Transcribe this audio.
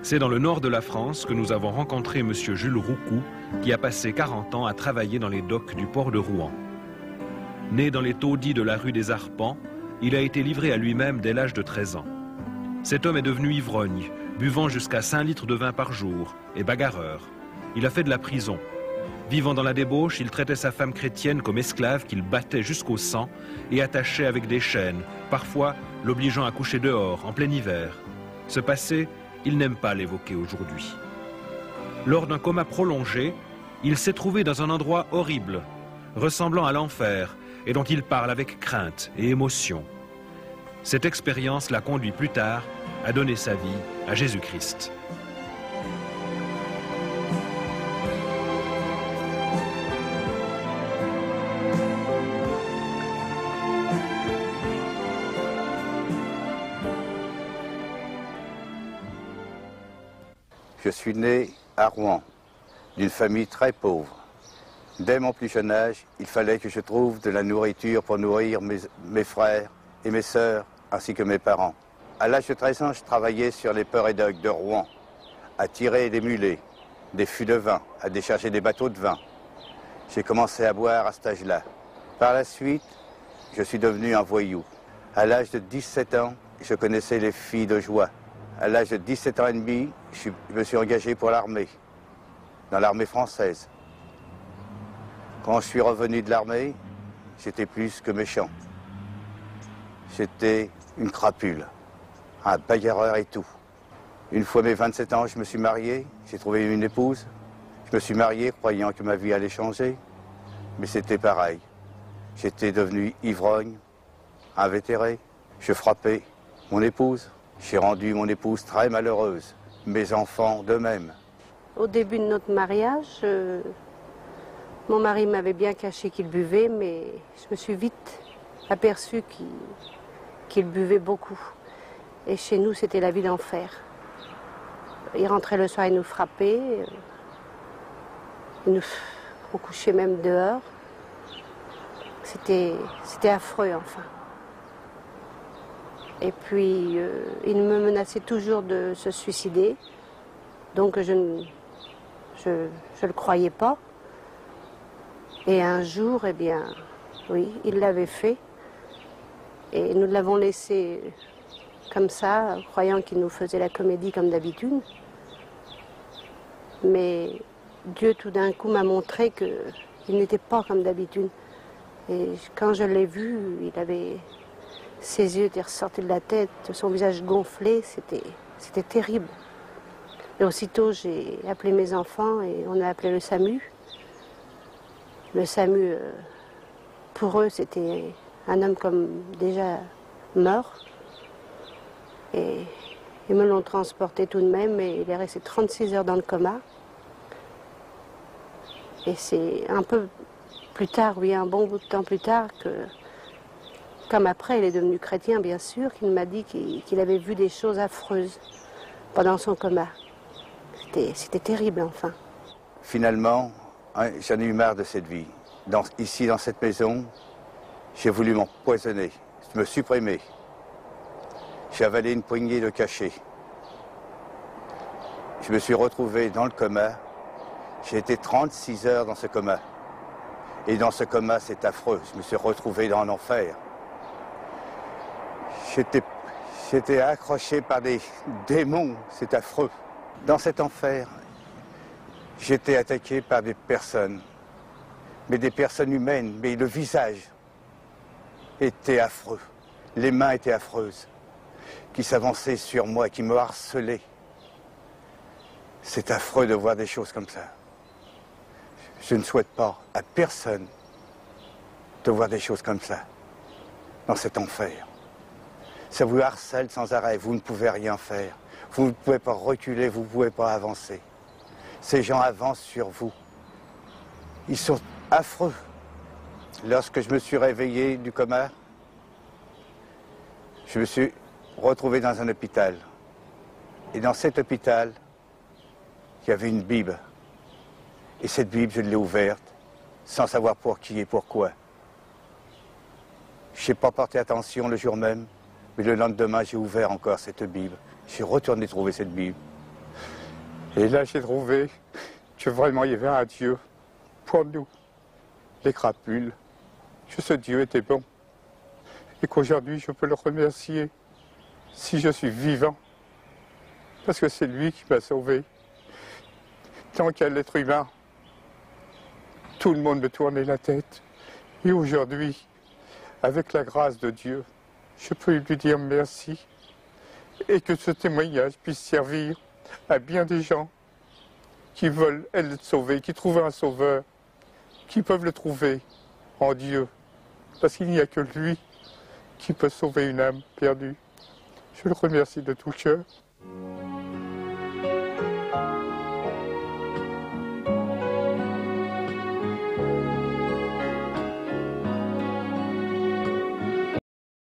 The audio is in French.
C'est dans le nord de la France que nous avons rencontré M. Jules Roucou, qui a passé 40 ans à travailler dans les docks du port de Rouen. Né dans les taudis de la rue des Arpents, il a été livré à lui-même dès l'âge de 13 ans. Cet homme est devenu ivrogne, buvant jusqu'à 5 litres de vin par jour, et bagarreur. Il a fait de la prison. Vivant dans la débauche, il traitait sa femme chrétienne comme esclave qu'il battait jusqu'au sang et attachait avec des chaînes, parfois l'obligeant à coucher dehors, en plein hiver. Ce passé, il n'aime pas l'évoquer aujourd'hui. Lors d'un coma prolongé, il s'est trouvé dans un endroit horrible, ressemblant à l'enfer, et dont il parle avec crainte et émotion. Cette expérience l'a conduit plus tard à donner sa vie à Jésus-Christ. Je suis né à Rouen, d'une famille très pauvre. Dès mon plus jeune âge, il fallait que je trouve de la nourriture pour nourrir mes frères et mes sœurs, ainsi que mes parents. À l'âge de 13 ans, je travaillais sur les ports et docks de Rouen, à tirer des mulets, des fûts de vin, à décharger des bateaux de vin. J'ai commencé à boire à cet âge-là. Par la suite, je suis devenu un voyou. À l'âge de 17 ans, je connaissais les filles de joie. À l'âge de 17 ans et demi, je me suis engagé pour l'armée, dans l'armée française. Quand je suis revenu de l'armée, j'étais plus que méchant. J'étais une crapule, un bagarreur et tout. Une fois mes 27 ans, je me suis marié, j'ai trouvé une épouse. Je me suis marié croyant que ma vie allait changer, mais c'était pareil. J'étais devenu ivrogne, invétéré, je frappais mon épouse. J'ai rendu mon épouse très malheureuse, mes enfants de même. Au début de notre mariage, mon mari m'avait bien caché qu'il buvait, mais je me suis vite aperçue qu'il buvait beaucoup. Et chez nous, c'était la vie d'enfer. Il rentrait le soir, il nous frappait, on couchait même dehors. C'était affreux, enfin. Et puis, il me menaçait toujours de se suicider. Donc, je le croyais pas. Et un jour, eh bien, oui, il l'avait fait. Et nous l'avons laissé comme ça, croyant qu'il nous faisait la comédie comme d'habitude. Mais Dieu, tout d'un coup, m'a montré qu'il n'était pas comme d'habitude. Et quand je l'ai vu, ses yeux étaient ressortis de la tête, son visage gonflé, c'était terrible. Et aussitôt, j'ai appelé mes enfants et on a appelé le SAMU. Le SAMU, pour eux, c'était un homme comme déjà mort. Et ils me l'ont transporté tout de même et il est resté 36 heures dans le coma. Et c'est un peu plus tard, oui, un bon bout de temps plus tard, comme après il est devenu chrétien, bien sûr, qu'il m'a dit qu'il avait vu des choses affreuses pendant son coma. C'était terrible, enfin. Finalement, j'en ai eu marre de cette vie. Ici, dans cette maison, j'ai voulu m'empoisonner, me supprimer. J'ai avalé une poignée de cachets. Je me suis retrouvé dans le coma. J'ai été 36 heures dans ce coma. Et dans ce coma, c'est affreux. Je me suis retrouvé dans l'enfer. J'étais accroché par des démons, c'est affreux. Dans cet enfer, j'étais attaqué par des personnes, mais des personnes humaines, mais le visage était affreux. Les mains étaient affreuses, qui s'avançaient sur moi, qui me harcelaient. C'est affreux de voir des choses comme ça. Je ne souhaite pas à personne de voir des choses comme ça, dans cet enfer. Ça vous harcèle sans arrêt, vous ne pouvez rien faire. Vous ne pouvez pas reculer, vous ne pouvez pas avancer. Ces gens avancent sur vous. Ils sont affreux. Lorsque je me suis réveillé du coma, je me suis retrouvé dans un hôpital. Et dans cet hôpital, il y avait une Bible. Et cette Bible, je l'ai ouverte, sans savoir pour qui et pourquoi. Je n'ai pas porté attention le jour même, mais le lendemain, j'ai ouvert encore cette Bible. J'ai retourné trouver cette Bible. Et là, j'ai trouvé que vraiment il y avait un Dieu pour nous, les crapules, que ce Dieu était bon. Et qu'aujourd'hui, je peux le remercier si je suis vivant. Parce que c'est lui qui m'a sauvé. Tant qu'à l'être humain, tout le monde me tournait la tête. Et aujourd'hui, avec la grâce de Dieu, je peux lui dire merci. Et que ce témoignage puisse servir à bien des gens qui veulent être sauvés, qui trouvent un sauveur, qui peuvent le trouver en Dieu. Parce qu'il n'y a que lui qui peut sauver une âme perdue. Je le remercie de tout cœur.